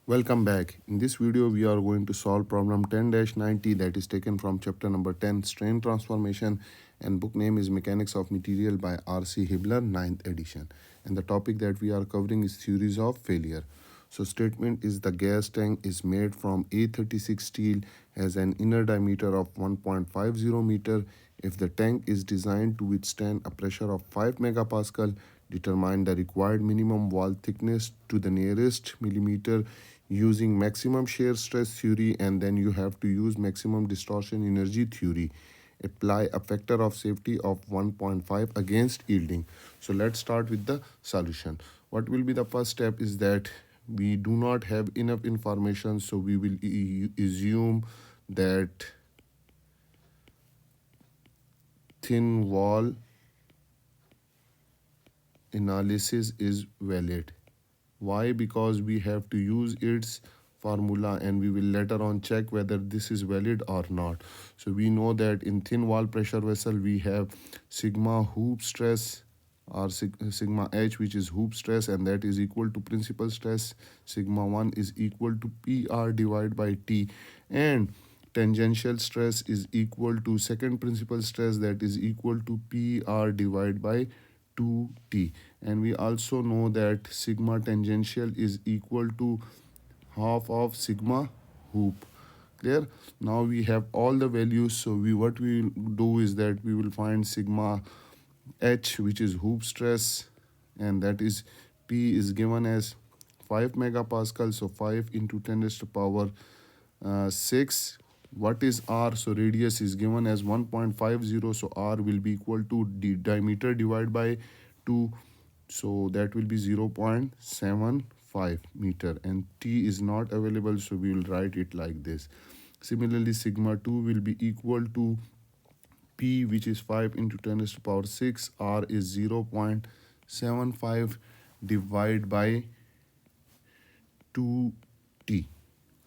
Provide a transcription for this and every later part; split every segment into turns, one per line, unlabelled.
Welcome back. In this video, we are going to solve problem 10-90 that is taken from chapter number 10, Strain Transformation, and book name is Mechanics of Material by R.C. Hibbeler, ninth edition. And the topic that we are covering is theories of failure. So statement is the gas tank is made from A36 steel, has an inner diameter of 1.50 meter. If the tank is designed to withstand a pressure of 5 megapascal, determine the required minimum wall thickness to the nearest millimeter using maximum shear stress theory, and then you have to use maximum distortion energy theory. Apply a factor of safety of 1.5 against yielding. So let's start with the solution. What will be the first step is that we do not have enough information, so we will assume that thin wall analysis is valid. Why? Because we have to use its formula and we will later on check whether this is valid or not. So we know that in thin wall pressure vessel we have sigma hoop stress or sigma h, which is hoop stress, and that is equal to principal stress. Sigma 1 is equal to PR divided by T, and tangential stress is equal to second principal stress, that is equal to PR divided by 2T. And we also know that sigma tangential is equal to half of sigma hoop. Clear? Now we have all the values, so what we will do is that we will find sigma h, which is hoop stress, and that is P is given as 5 megapascal, so 5 into 10 raised to power 6. What is R? So radius is given as 1.50, so R will be equal to the diameter divided by 2, so that will be 0.75 meter, and T is not available, so we will write it like this. Similarly, sigma 2 will be equal to P, which is 5 into 10 raised to power 6. R is 0.75 divided by 2T.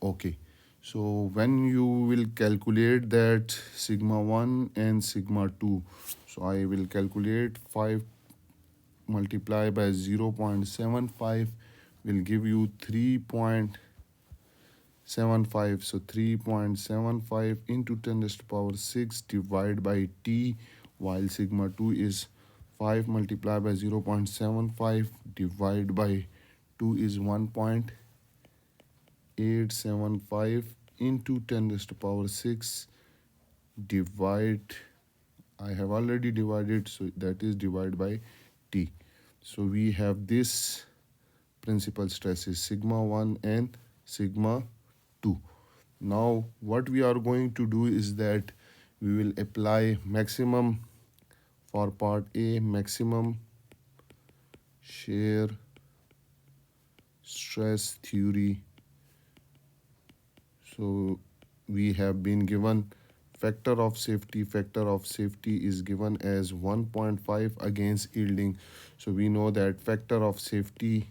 Okay. So when you will calculate that sigma 1 and sigma 2, so I will calculate 5 multiplied by 0.75 will give you 3.75. So 3.75 into 10 raised to power 6 divided by T, while sigma 2 is 5 multiplied by 0.75 divided by 2 is 1.875 into 10 raised to power 6 divide, I have already divided, so that is divided by T. So we have this principal stresses sigma 1 and sigma 2. Now what we are going to do is that we will apply maximum for part A, maximum shear stress theory. So we have been given factor of safety is given as 1.5 against yielding. So we know that factor of safety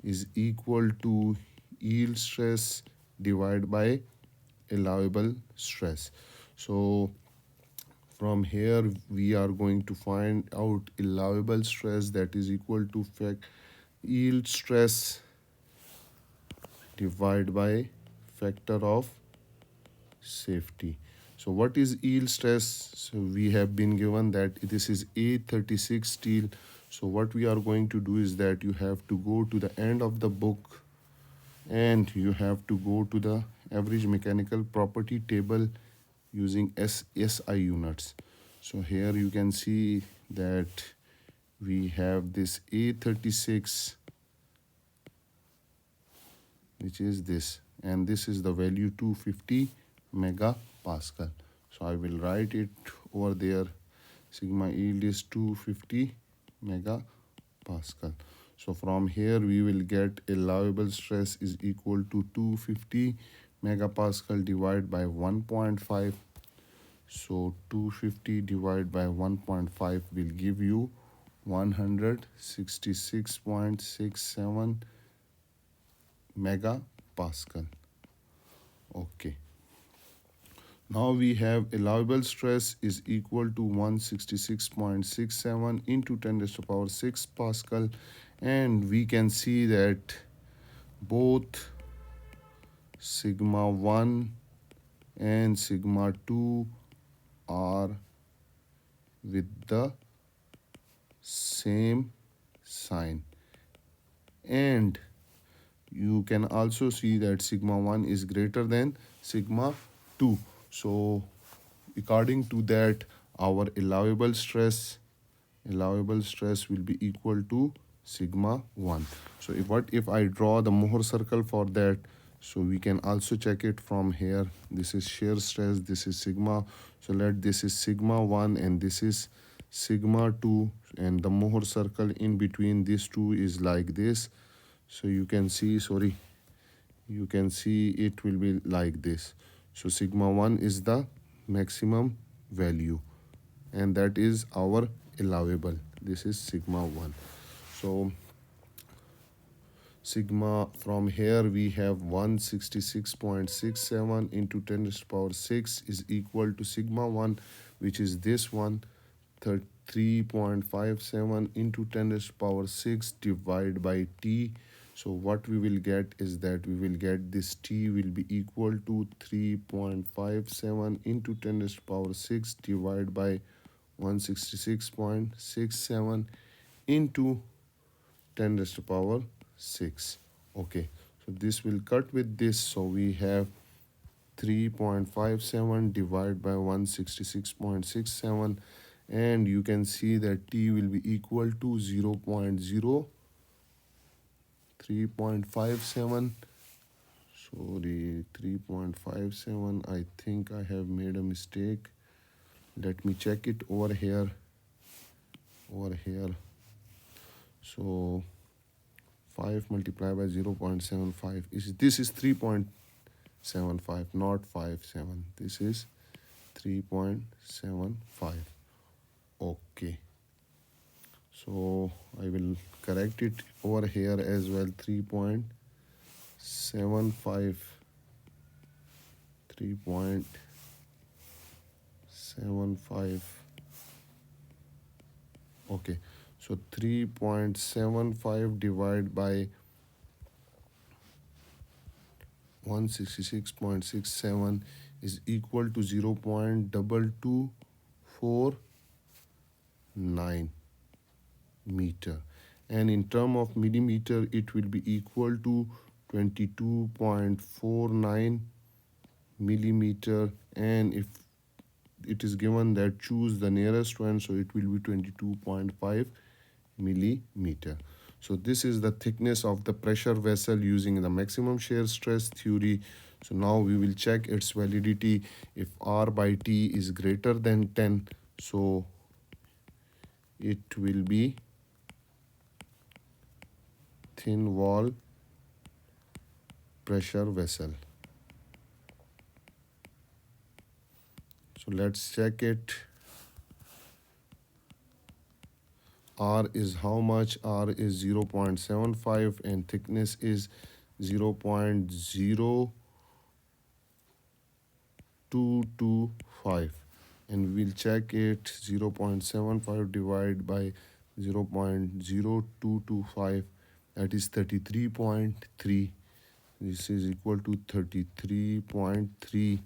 is equal to yield stress divided by allowable stress. So from here we are going to find out allowable stress, that is equal to yield stress divided by factor of safety. So what is yield stress? So we have been given that this is A36 steel. So what we are going to do is that you have to go to the end of the book and you have to go to the average mechanical property table using SI units. So here you can see that we have this A36, which is this, and this is the value 250 megapascal. So I will write it over there. Sigma yield is 250 megapascal. So from here we will get allowable stress is equal to 250 megapascal divided by 1.5. So 250 divided by 1.5 will give you 166.67 megapascal. Okay. Now we have allowable stress is equal to 166.67 into 10 raised to power 6 pascal, and we can see that both sigma 1 and sigma 2 are with the same sign, and you can also see that sigma 1 is greater than sigma 2. So according to that, our allowable stress will be equal to sigma 1. So if I draw the Mohr circle for that, so we can also check it from here. This is shear stress, this is sigma. So let this is sigma 1 and this is sigma 2, and the Mohr circle in between these two is like this. So you can see, you can see it will be like this. So sigma 1 is the maximum value, and that is our allowable. This is sigma 1. So sigma, from here we have 166.67 into 10 to the power 6 is equal to sigma 1, which is this one, 3.57 into 10 to the power 6 divided by t. So what we will get is that we will get this t will be equal to 3.57 into 10 to the power 6 divided by 166.67 into 10 raised to power 6. Okay, so this will cut with this. So we have 3.57 divided by 166.67, and you can see that t will be equal to 0.0357. Sorry, 3.57. I think I have made a mistake. Let me check it over here. So 5 multiplied by 0.75 is, this is 3.75, not 57. This is 3.75. Okay, so I will correct it over here as well. 3.75. Okay, so 3.75 divided by 166.67 is equal to 0.2249 meter, and in term of millimeter it will be equal to 22.49 millimeter, and if it is given that choose the nearest one, so it will be 22.5 millimeter. So this is the thickness of the pressure vessel using the maximum shear stress theory. So now we will check its validity. If R by T is greater than 10, so it will be thin wall pressure vessel. So let's check it. R is how much? R is 0.75 and thickness is 0.0225, and we'll check it. 0.75 divided by 0.0225, that is 33.3. This is equal to 33.3,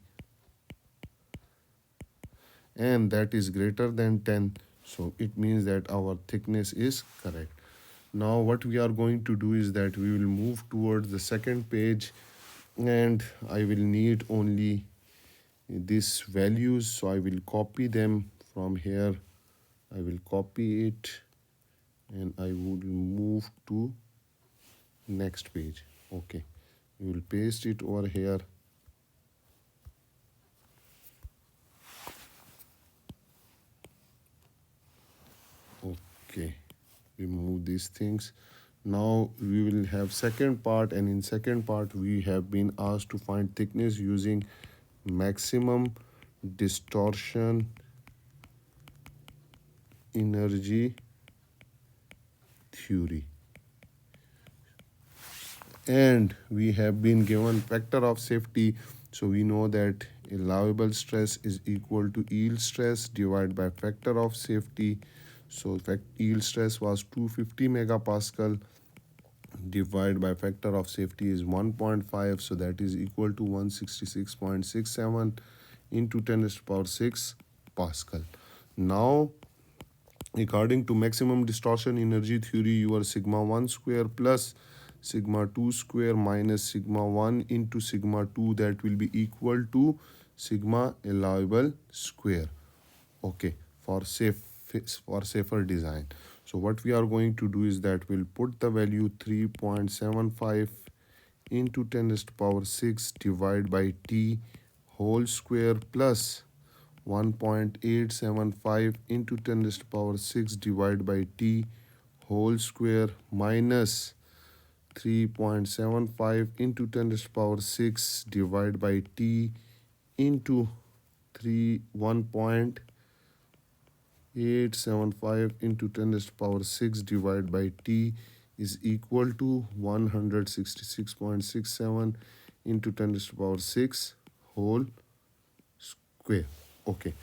and that is greater than 10. So it means that our thickness is correct. Now what we are going to do is that we will move towards the second page, and I will need only these values. So I will copy them from here. I will copy it and I would move to next page. Okay, we will paste it over here. Okay, remove these things. Now we will have second part, and in second part we have been asked to find thickness using maximum distortion energy theory, and we have been given factor of safety. So we know that allowable stress is equal to yield stress divided by factor of safety. So yield stress was 250 megapascal, divided by factor of safety is 1.5, so that is equal to 166.67 into 10 raised to power 6 Pascal. Now, according to maximum distortion energy theory, your sigma 1 square plus sigma 2 square minus sigma 1 into sigma 2, that will be equal to sigma allowable square. Okay, for safer design. So what we are going to do is that we'll put the value 3.75 into 10 raised to power 6 divided by t whole square plus 1.875 into 10 raised to power 6 divided by t whole square minus 3.75 into 10 raised to power 6 divided by t into 1.875 into 10 raised to power 6 divided by t is equal to 166.67 into 10 raised to power 6 whole square. Okay,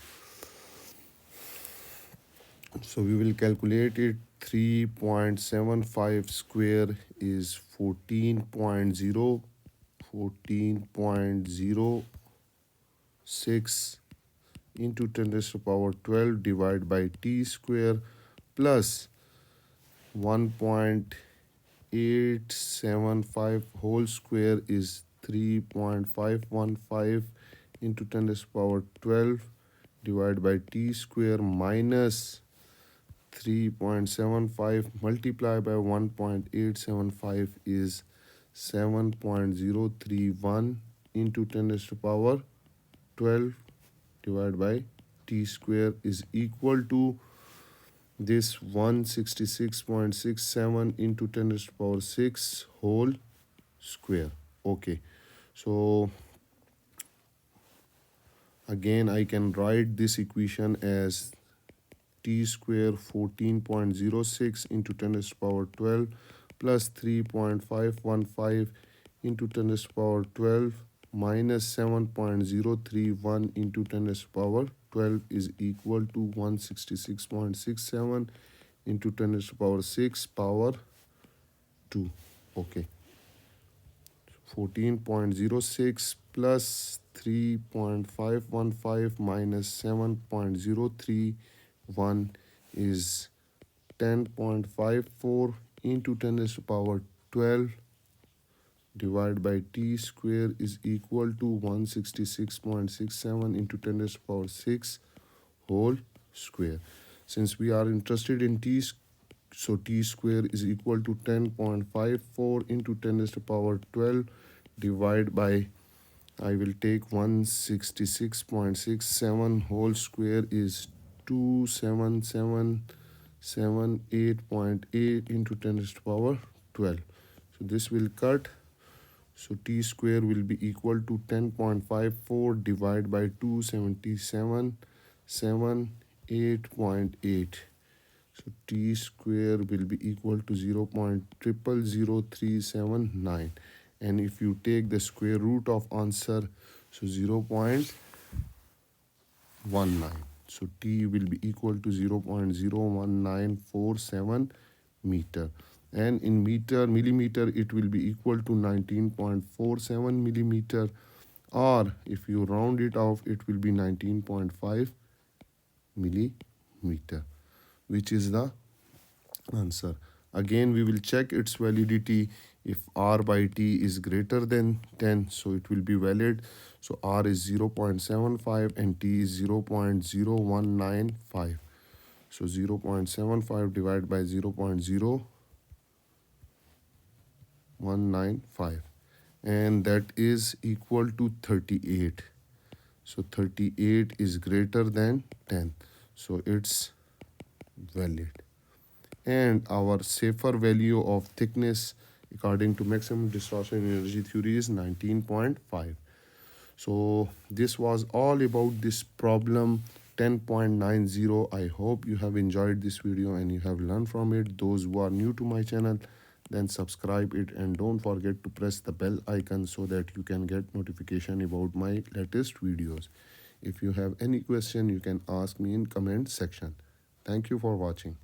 so we will calculate it. 3.75 square is 14.06 into 10 raised to power 12 divided by t square plus 1.875 whole square is 3.515 into 10 raised to power 12 divided by t square minus 3.75 multiplied by 1.875 is 7.031 into 10 raised to power 12 divided by t square is equal to this 166.67 into 10 raised to power 6 whole square. Okay, so again I can write this equation as t square 14.06 into 10 raised to power 12 plus 3.515 into 10 raised to power 12 minus 7.031 into 10 raised to power 12 is equal to 166.67 into 10 raised to power 6 power 2. Okay, 14.06 plus 3.515 minus 7.031 is 10.54 into 10 raised to power 12 divided by t square is equal to 166.67 into 10 raised to power 6 whole square. Since we are interested in t, so t square is equal to 10.54 into 10 raised to power 12 divided by, I will take 166.67 whole square is 27778.8 into 10 raised to power 12. So this will cut. So t square will be equal to 10.54 divided by 277.8.8. So t square will be equal to 0.000379. And if you take the square root of answer, so 0.19. So t will be equal to 0.01947 meter. And in millimeter, it will be equal to 19.47 millimeter. Or if you round it off, it will be 19.5 millimeter, which is the answer. Again, we will check its validity. If r by t is greater than 10, so it will be valid. So r is 0.75 and t is 0.0195. So 0.75 divided by 0.0195, and that is equal to 38. So 38 is greater than 10, so it's valid. And our safer value of thickness according to maximum distortion energy theory is 19.5. So this was all about this problem 10.90. I hope you have enjoyed this video and you have learned from it. Those who are new to my channel, then subscribe it and don't forget to press the bell icon so that you can get notification about my latest videos. If you have any question, you can ask me in comment section. Thank you for watching.